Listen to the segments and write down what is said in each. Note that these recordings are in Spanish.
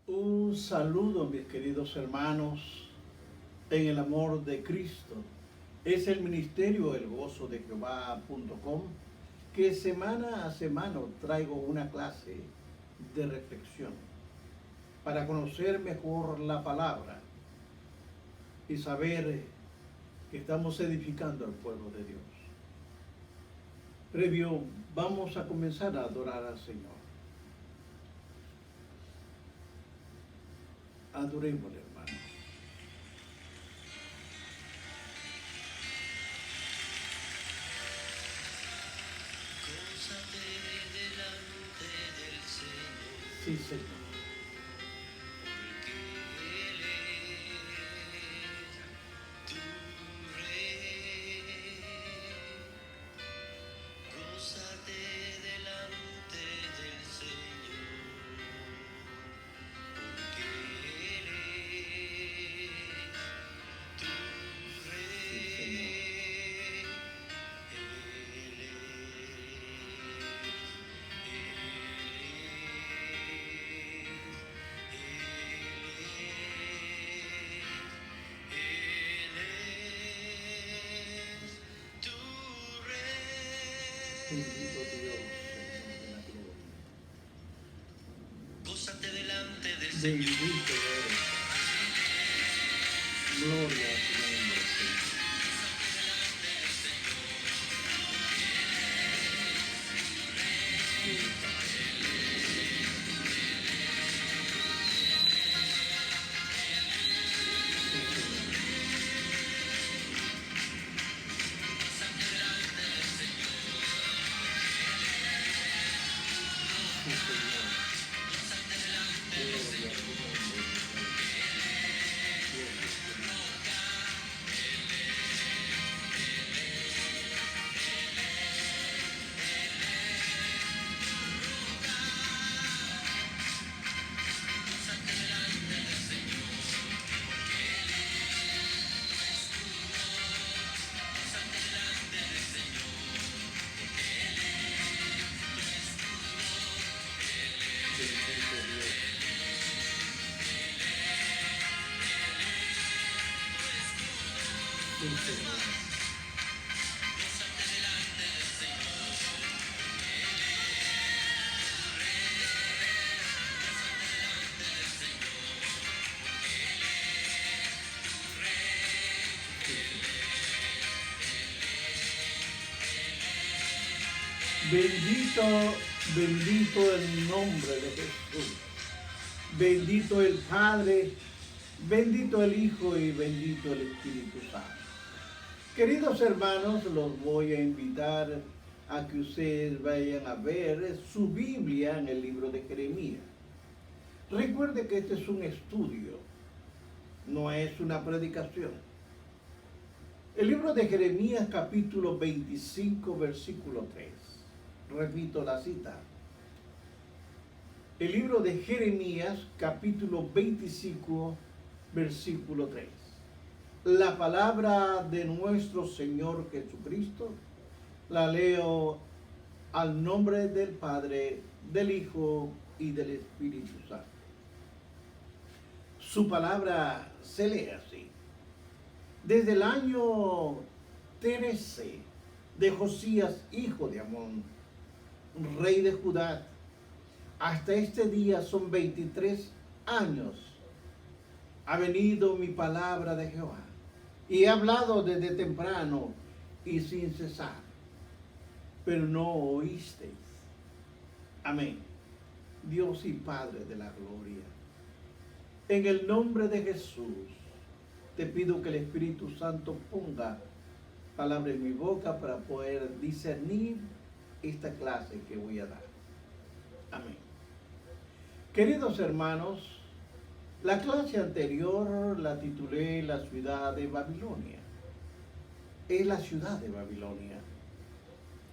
Un saludo, mis queridos hermanos, en el amor de Cristo. Es el ministerio El Gozo de Jehová.com que semana a semana traigo una clase de reflexión para conocer mejor la palabra y saber que estamos edificando al pueblo de Dios. Previo, vamos a comenzar a adorar al Señor. Adorémosle, hermano. Gózate delante del Señor, Sí, Señor. porque Él es tu Rey. Gózate delante del Señor, porque Él es tu Rey. Bendito Dios, Señor de la gloria. Gózate delante del Señor. Bendito eres. Gloria a tu nombre, Señor. Sí, Padre. Sí, Señor. Sí, Señor. Gloria a tu nombre, mi Rey. Gloria, Señor. Bendito Dios. Sí, Señor. Sí, Señor. Bendito, bendito el nombre de Jesús. Bendito el Padre, bendito el Hijo y bendito el Espíritu Santo. Queridos hermanos, los voy a invitar a que ustedes vayan a ver su Biblia en el libro de Jeremías. Recuerde que este es un estudio, no es una predicación. El libro de Jeremías capítulo 25 versículo 3. Repito la cita. El libro de Jeremías capítulo 25 versículo 3. La palabra de nuestro Señor Jesucristo la leo al nombre del Padre, del Hijo y del Espíritu Santo. Su palabra se lee así. Desde el año 13 de Josías, hijo de Amón, rey de Judá, hasta este día son 23 años. Ha venido mi palabra de Jehová y he hablado desde temprano y sin cesar, pero no oísteis. Amén. Dios y Padre de la gloria, en el nombre de Jesús, te pido que el Espíritu Santo ponga palabra en mi boca para poder discernir esta clase que voy a dar. Amén. Queridos hermanos, la clase anterior la titulé La ciudad de Babilonia. Es la ciudad de Babilonia.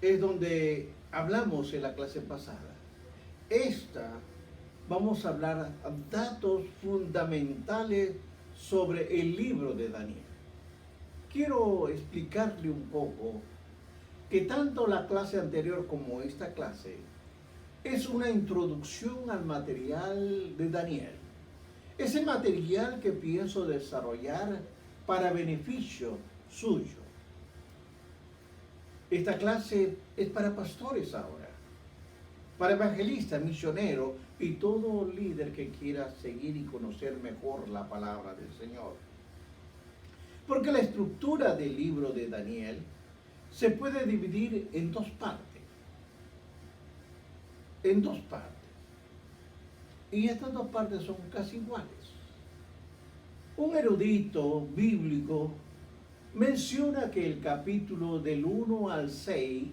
Es donde hablamos en la clase pasada. Esta vamos a hablar datos fundamentales sobre el libro de Daniel. Quiero explicarle un poco que tanto la clase anterior como esta clase es una introducción al material de Daniel. ese material que pienso desarrollar para beneficio suyo. Esta clase es para pastores ahora, para evangelistas, misioneros y todo líder que quiera seguir y conocer mejor la palabra del Señor. Porque la estructura del libro de Daniel se puede dividir en dos partes. En dos partes. Y estas dos partes son casi iguales. Un erudito bíblico menciona que el capítulo del 1 al 6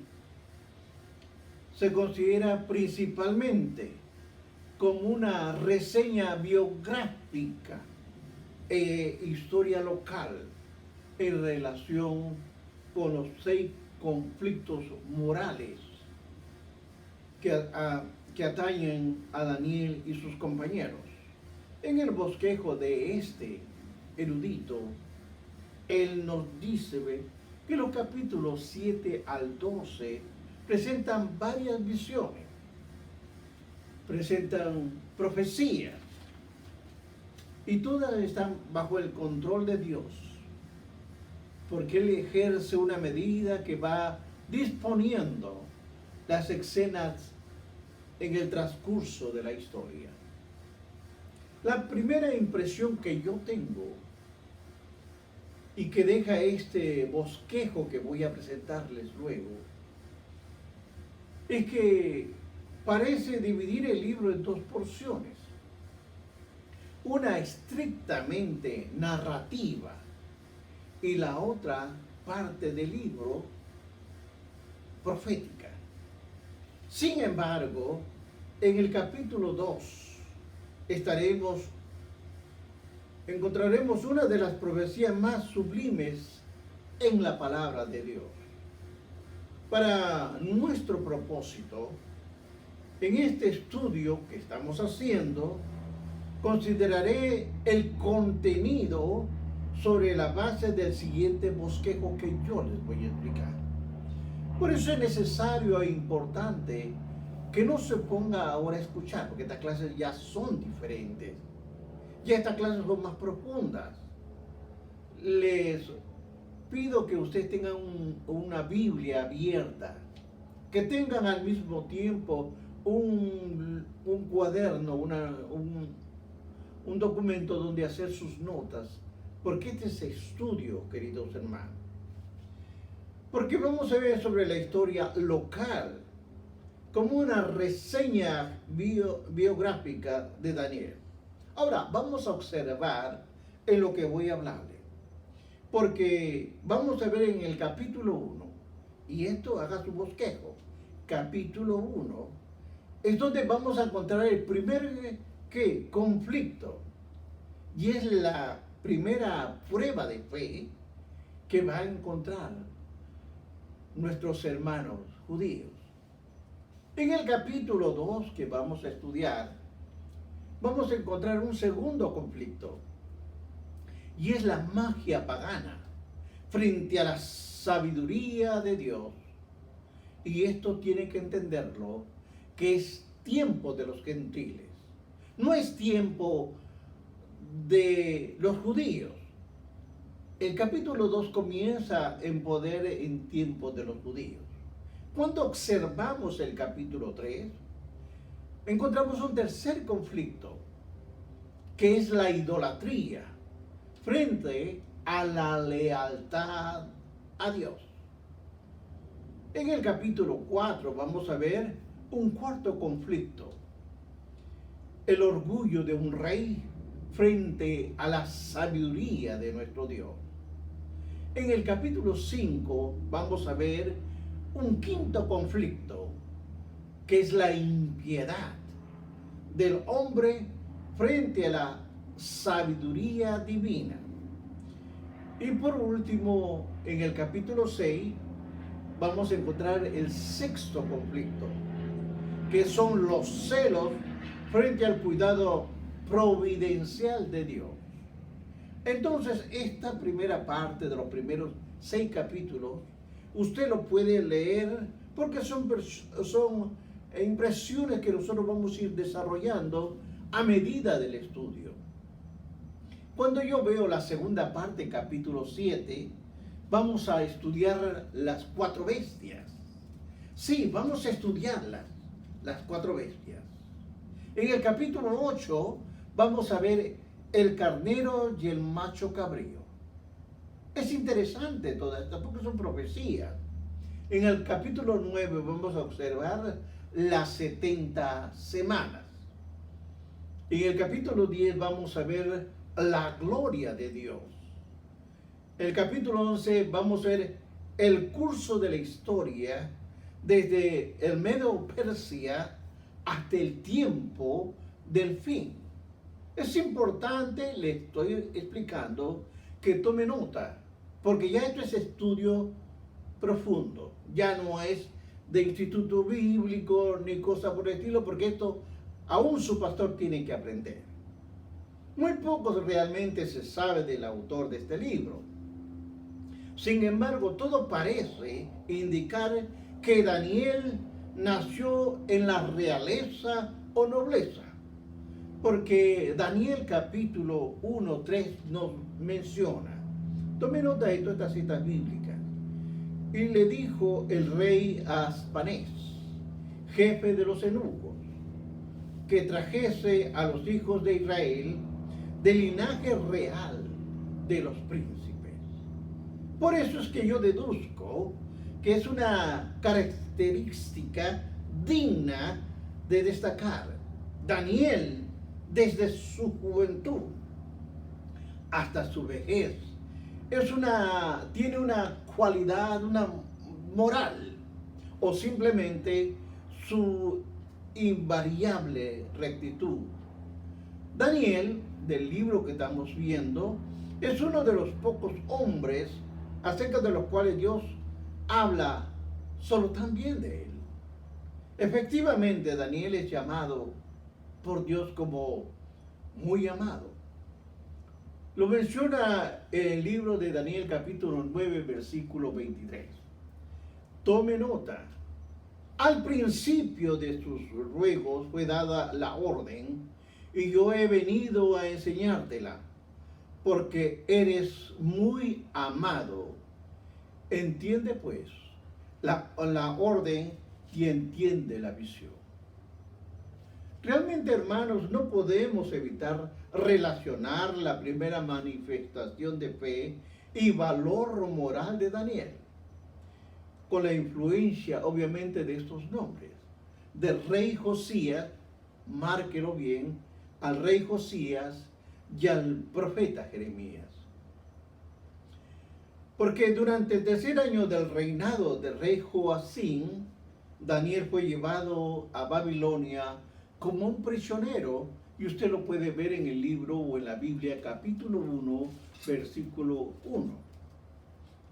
se considera principalmente como una reseña biográfica e historia local en relación con los 6 conflictos morales que atañen a Daniel y sus compañeros. En el bosquejo de este erudito, él nos dice que los capítulos 7 al 12 presentan varias visiones, presentan profecías, y todas están bajo el control de Dios, porque Él ejerce una medida que va disponiendo las escenas en el transcurso de la historia. La primera impresión que yo tengo y que deja este bosquejo que voy a presentarles luego es que parece dividir el libro en dos porciones. Una estrictamente narrativa y la otra parte del libro profética. Sin embargo, en el capítulo 2 encontraremos una de las profecías más sublimes en la palabra de Dios. Para nuestro propósito, en este estudio que estamos haciendo, consideraré el contenido sobre la base del siguiente bosquejo que yo les voy a explicar. Por eso es necesario e importante que no se ponga ahora a escuchar, porque estas clases ya son diferentes. Ya estas clases son más profundas. Les pido que ustedes tengan una Biblia abierta, que tengan al mismo tiempo un cuaderno, un documento donde hacer sus notas, porque este es estudio, queridos hermanos. Porque vamos a ver sobre la historia local como una reseña biográfica de Daniel. Ahora, vamos a observar en lo que voy a hablarle, porque vamos a ver en el capítulo 1, y esto haga su bosquejo, capítulo 1, es donde vamos a encontrar el primer conflicto, y es la primera prueba de fe que va a encontrar nuestros hermanos judíos. En el capítulo 2 que vamos a estudiar, vamos a encontrar un segundo conflicto, y es la magia pagana frente a la sabiduría de Dios. Y esto tiene que entenderlo, que es tiempo de los gentiles, no es tiempo de los judíos. El capítulo 2 comienza en poder en tiempo de los judíos. Cuando observamos el capítulo 3, encontramos un tercer conflicto, que es la idolatría frente a la lealtad a Dios. En el capítulo 4 vamos a ver un cuarto conflicto, el orgullo de un rey frente a la sabiduría de nuestro Dios. En el capítulo 5 vamos a ver un quinto conflicto, que es la impiedad del hombre frente a la sabiduría divina. Y por último, en el capítulo 6 vamos a encontrar el sexto conflicto, que son los celos frente al cuidado providencial de Dios. Entonces, esta primera parte de los primeros 6 capítulos, usted lo puede leer porque son impresiones que nosotros vamos a ir desarrollando a medida del estudio. Cuando yo veo la segunda parte, capítulo 7, vamos a estudiar las 4 bestias. Sí, vamos a estudiarlas, las 4 bestias. En el capítulo 8 vamos a ver el carnero y el macho cabrío. Es interesante toda esta porque son profecías. En el capítulo 9 vamos a observar las 70 semanas. En el capítulo 10 vamos a ver la gloria de Dios. En el capítulo 11 vamos a ver el curso de la historia desde el Medo Persia hasta el tiempo del fin. Es importante, le estoy explicando, que tome nota, porque ya esto es estudio profundo, ya no es de instituto bíblico ni cosa por el estilo, porque esto aún su pastor tiene que aprender. Muy poco realmente se sabe del autor de este libro. Sin embargo, todo parece indicar que Daniel nació en la realeza o nobleza, porque Daniel capítulo 1, 3 nos menciona. Tome nota de todas estas citas bíblicas. Y le dijo el rey a Aspanés, jefe de los eunucos, que trajese a los hijos de Israel del linaje real de los príncipes. Por eso es que yo deduzco que es una característica digna de destacar. Daniel, desde su juventud hasta su vejez, tiene una cualidad, una moral, o simplemente su invariable rectitud. Daniel, del libro que estamos viendo, es uno de los pocos hombres acerca de los cuales Dios habla solo tan bien de él. Efectivamente, Daniel es llamado por Dios como muy amado. Lo menciona el libro de Daniel capítulo 9, versículo 23. Tome nota. Al principio de sus ruegos fue dada la orden, y yo he venido a enseñártela, porque eres muy amado. Entiende pues la orden y entiende la visión. Realmente, hermanos, no podemos evitar relacionar la primera manifestación de fe y valor moral de Daniel con la influencia, obviamente, de estos nombres. Del rey Josías, márquelo bien, al rey Josías y al profeta Jeremías. Porque durante el 3er año del reinado del rey Joacim, Daniel fue llevado a Babilonia como un prisionero, y usted lo puede ver en el libro o en la Biblia, capítulo 1, versículo 1.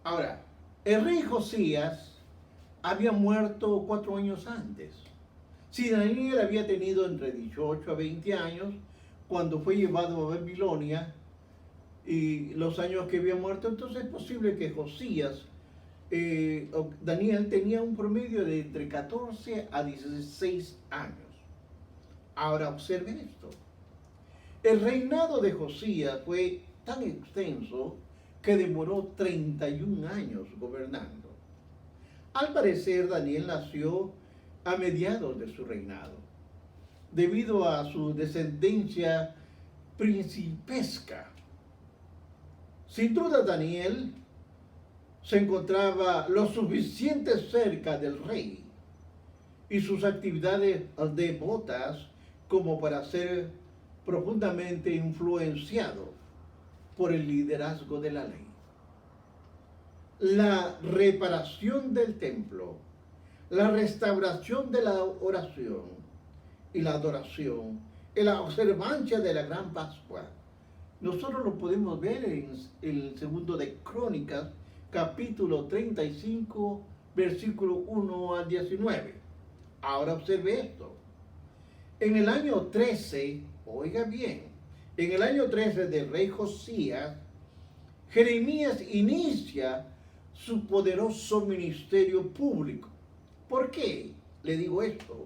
Ahora, el rey Josías había muerto 4 años antes. Si Daniel había tenido entre 18 a 20 años cuando fue llevado a Babilonia, y los años que había muerto, entonces es posible que Josías, Daniel tenía un promedio de entre 14 a 16 años. Ahora observen esto. El reinado de Josías fue tan extenso que demoró 31 años gobernando. Al parecer, Daniel nació a mediados de su reinado, debido a su descendencia principesca. Sin duda, Daniel se encontraba lo suficiente cerca del rey y sus actividades devotas como para ser profundamente influenciado por el liderazgo de la ley. La reparación del templo, la restauración de la oración y la adoración, y la observancia de la Gran Pascua, nosotros lo podemos ver en el segundo de Crónicas, capítulo 35, versículo 1 al 19. Ahora observe esto. En el año 13, oiga bien, en el año 13 del rey Josías, Jeremías inicia su poderoso ministerio público. ¿Por qué le digo esto?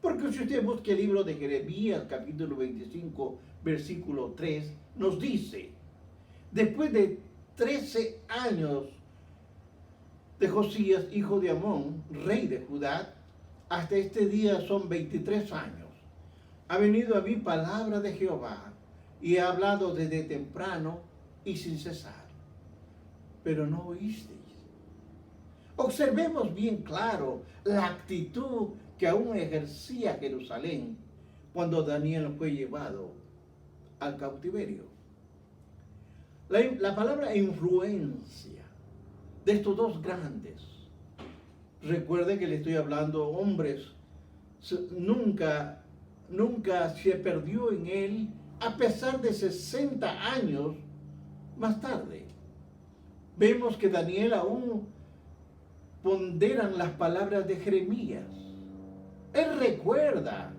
Porque si usted busca el libro de Jeremías, capítulo 25, versículo 3, nos dice: Después de 13 años de Josías, hijo de Amón, rey de Judá, hasta este día son 23 años. Ha venido a mí palabra de Jehová y he hablado desde temprano y sin cesar. Pero no oísteis. Observemos bien claro la actitud que aún ejercía Jerusalén cuando Daniel fue llevado al cautiverio. La palabra influencia de estos dos grandes. Recuerde que le estoy hablando hombres. Nunca se perdió en él a pesar de 60 años más tarde. Vemos que Daniel aún ponderan las palabras de Jeremías. Él recuerda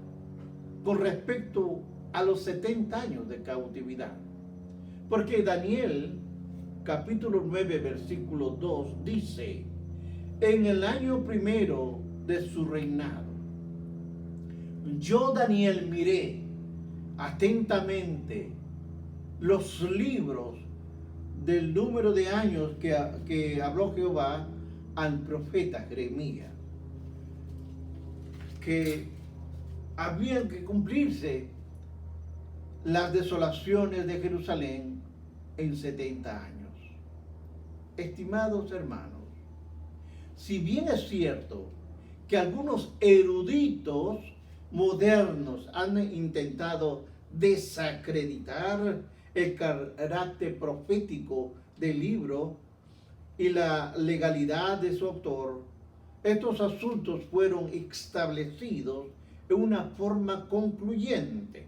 con respecto a los 70 años de cautividad. Porque Daniel, capítulo 9, versículo 2, dice: en el año primero de su reinado, yo Daniel miré atentamente los libros del número de años que habló Jehová al profeta Jeremías, que habían que cumplirse las desolaciones de Jerusalén en 70 años. Estimados hermanos, si bien es cierto que algunos eruditos modernos han intentado desacreditar el carácter profético del libro y la legalidad de su autor, estos asuntos fueron establecidos en una forma concluyente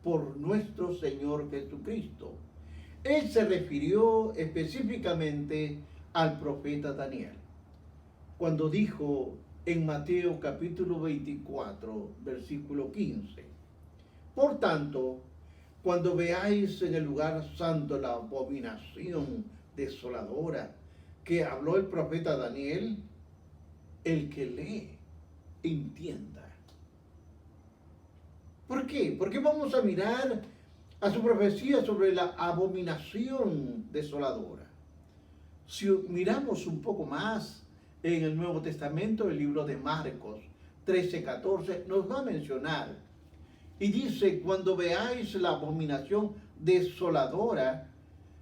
por nuestro Señor Jesucristo. Él se refirió específicamente al profeta Daniel, cuando dijo en Mateo capítulo 24, versículo 15: por tanto, cuando veáis en el lugar santo la abominación desoladora que habló el profeta Daniel, el que lee, entienda. ¿Por qué? Porque vamos a mirar a su profecía sobre la abominación desoladora. Si miramos un poco más en el Nuevo Testamento, el libro de Marcos 13:14, nos va a mencionar y dice: cuando veáis la abominación desoladora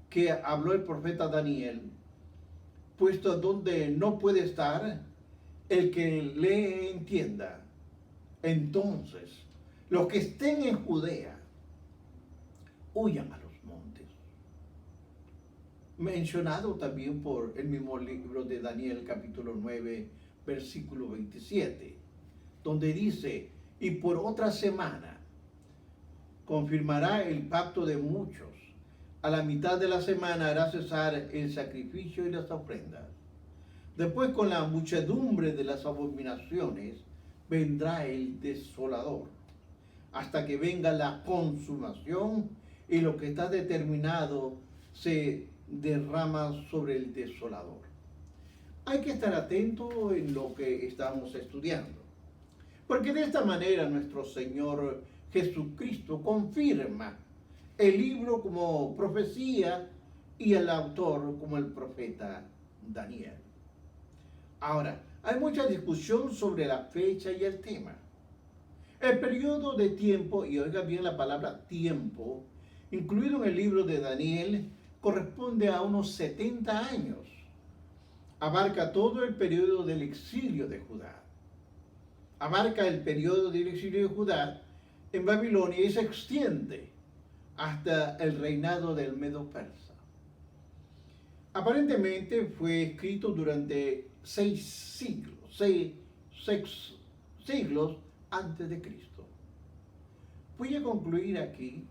que habló el profeta Daniel, puesto donde no puede estar, el que lee entienda. Entonces, los que estén en Judea, huyan a los montes. Mencionado también por el mismo libro de Daniel, capítulo 9, versículo 27, donde dice: y por otra semana confirmará el pacto de muchos. A la mitad de la semana hará cesar el sacrificio y las ofrendas. Después, con la muchedumbre de las abominaciones, vendrá el desolador, hasta que venga la consumación y lo que está determinado se derrama sobre el desolador. Hay que estar atento en lo que estamos estudiando, porque de esta manera nuestro Señor Jesucristo confirma el libro como profecía y el autor como el profeta Daniel. Ahora, hay mucha discusión sobre la fecha y el tema. El periodo de tiempo, y oiga bien la palabra tiempo, incluido en el libro de Daniel, corresponde a unos 70 años. Abarca todo el periodo del exilio de Judá. Abarca el periodo del exilio de Judá en Babilonia y se extiende hasta el reinado del Medo-Persa. Aparentemente fue escrito durante 6 siglos antes de Cristo. Voy a concluir aquí.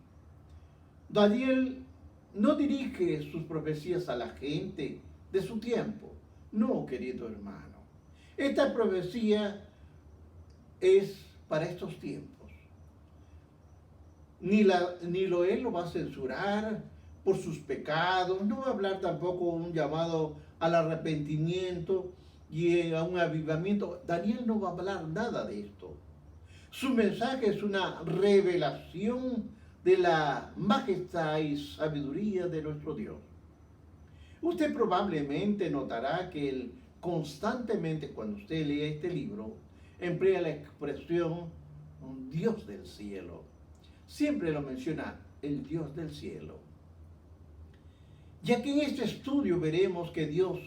Daniel no dirige sus profecías a la gente de su tiempo. No, querido hermano. Esta profecía es para estos tiempos. Él lo va a censurar por sus pecados. No va a hablar tampoco un llamado al arrepentimiento y a un avivamiento. Daniel no va a hablar nada de esto. Su mensaje es una revelación de la majestad y sabiduría de nuestro Dios. Usted probablemente notará que él constantemente, cuando usted lee este libro, emplea la expresión Dios del cielo. Siempre lo menciona, el Dios del cielo. Ya que en este estudio veremos que Dios,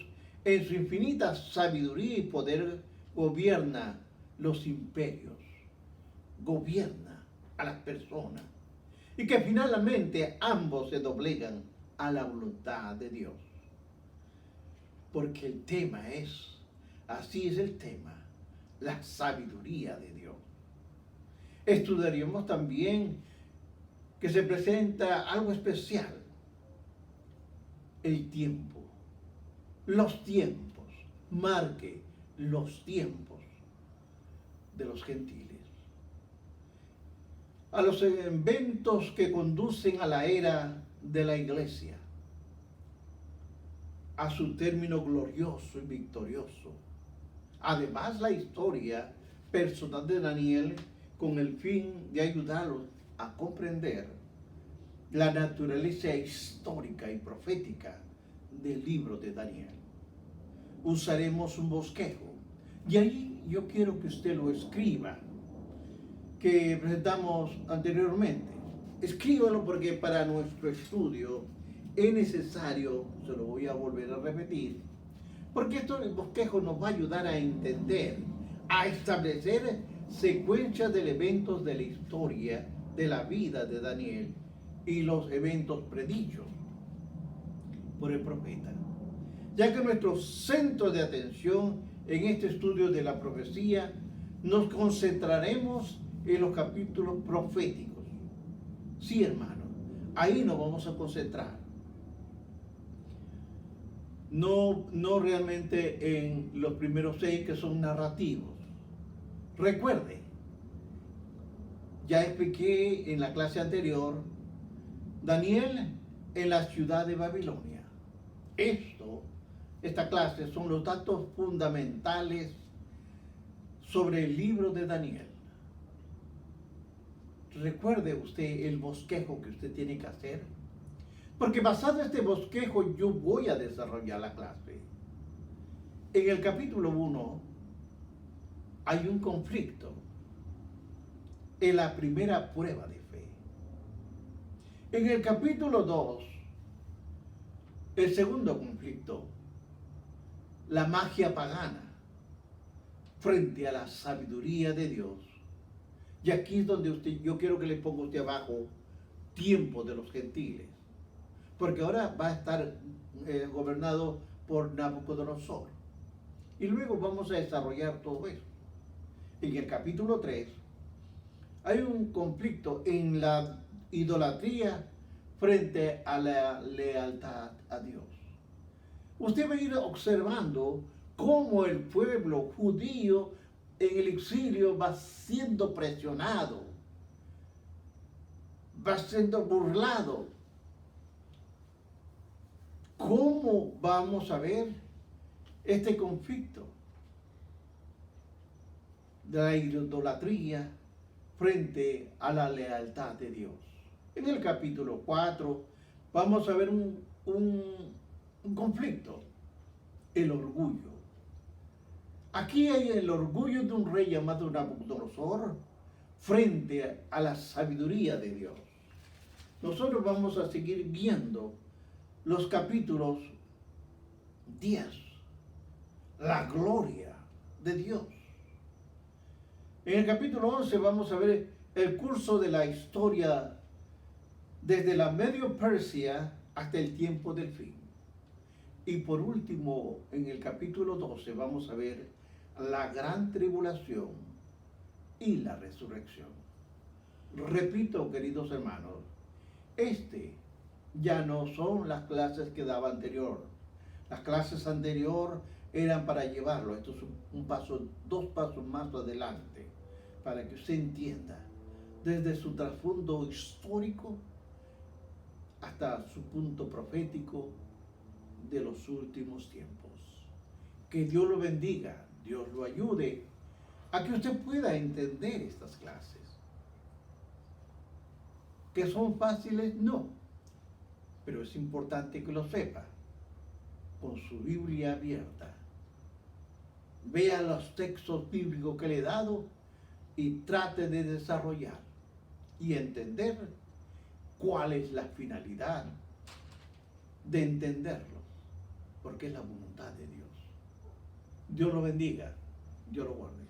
en su infinita sabiduría y poder, gobierna los imperios, gobierna a las personas, y que finalmente ambos se doblegan a la voluntad de Dios. Porque el tema es, así es el tema, la sabiduría de Dios. Estudiaremos también que se presenta algo especial, el tiempo, los tiempos, marque los tiempos de los gentiles. A los eventos que conducen a la era de la iglesia, a su término glorioso y victorioso. Además, la historia personal de Daniel con el fin de ayudarlos a comprender la naturaleza histórica y profética del libro de Daniel. Usaremos un bosquejo y ahí yo quiero que usted lo escriba, que presentamos anteriormente. Escríbalo porque para nuestro estudio es necesario, se lo voy a volver a repetir, porque esto del bosquejo nos va a ayudar a entender, a establecer secuencias de eventos de la historia de la vida de Daniel y los eventos predichos por el profeta. Ya que nuestro centro de atención en este estudio de la profecía nos concentraremos en los capítulos proféticos. Sí, hermano, ahí nos vamos a concentrar. No realmente en los primeros 6 que son narrativos. Recuerde, ya expliqué en la clase anterior, Daniel en la ciudad de Babilonia. Esta clase son los datos fundamentales sobre el libro de Daniel. Recuerde usted el bosquejo que usted tiene que hacer, porque basado en este bosquejo yo voy a desarrollar la clase. En el capítulo 1 hay un conflicto en la primera prueba de fe. En el capítulo 2, el segundo conflicto, la magia pagana frente a la sabiduría de Dios. Y aquí es donde yo quiero que le ponga usted abajo tiempo de los gentiles, porque ahora va a estar gobernado por Nabucodonosor. Y luego vamos a desarrollar todo eso. En el capítulo 3 hay un conflicto en la idolatría frente a la lealtad a Dios. Usted va a ir observando cómo el pueblo judío en el exilio va siendo presionado, va siendo burlado. ¿Cómo vamos a ver este conflicto de la idolatría frente a la lealtad de Dios? En el capítulo 4 vamos a ver un conflicto, el orgullo. Aquí hay el orgullo de un rey llamado Nabucodonosor frente a la sabiduría de Dios. Nosotros vamos a seguir viendo los capítulos 10, la gloria de Dios. En el capítulo 11 vamos a ver el curso de la historia desde la Medio Persia hasta el tiempo del fin. Y por último, en el capítulo 12 vamos a ver la gran tribulación y la resurrección. Repito, queridos hermanos, ya no son las clases que daba anterior. Las clases anterior eran para llevarlo. Esto es dos pasos más adelante, para que usted entienda desde su trasfondo histórico hasta su punto profético de los últimos tiempos. Que Dios lo bendiga, Dios lo ayude a que usted pueda entender estas clases. ¿Que son fáciles? No. Pero es importante que lo sepa. Con su Biblia abierta. Vea los textos bíblicos que le he dado y trate de desarrollar y entender cuál es la finalidad de entenderlo, porque es la voluntad de Dios. Dios lo bendiga, Dios lo guarde.